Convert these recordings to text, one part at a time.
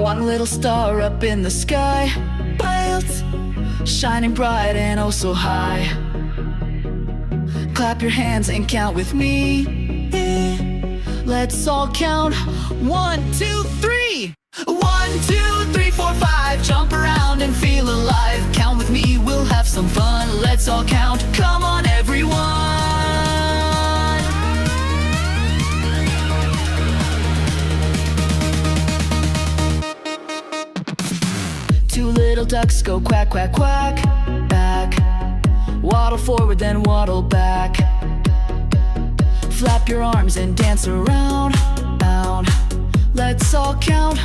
One little star up in the sky, clouds shining bright and oh so high. Clap your hands and count with me. Let's all count. 1, 2, 3. 1, 2, 3, 4, 5. Jump around and feel alive. Count with me, we'll have some fun. Let's all count. Come on, everyone. Two little ducks go quack, quack, quack. Back. Waddle forward, then waddle back. Flap your arms and dance around. Bound. Let's all count.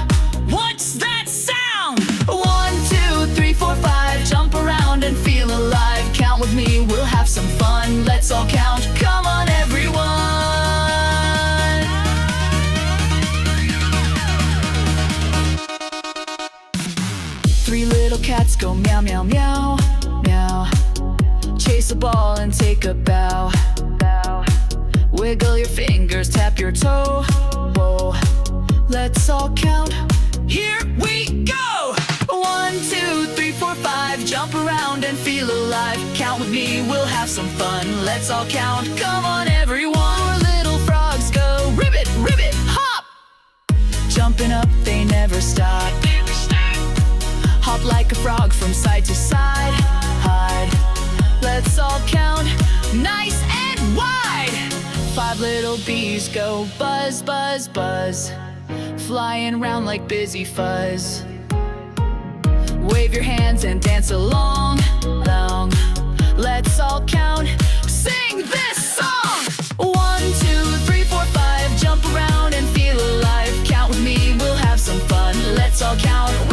What's that sound? 1, 2, 3, 4, 5. Jump around and feel alive. Count with me, we'll have some fun. Let's all count. Come on, everyone. Three little cats go meow, meow, meow, meow. Chase a ball and take a bow. Wiggle your fingers, tap your toe. Whoa. Let's all count. Here we go! 1, 2, 3, 4, 5. Jump around and feel alive. Count with me, we'll have some fun. Let's all count. Come on, everyone. Four little frogs go ribbit, ribbit, hop. Jumping up, they never stop. Hop like a frog from side to side. Hide. Let's all count. Nice and wide. 5 little bees go buzz, buzz, buzz. Flying round like busy fuzz. Wave your hands and dance along, long. Let's all count. Sing this song. 1, 2, 3, 4, 5. Jump around and feel alive. Count with me, we'll have some fun. Let's all count.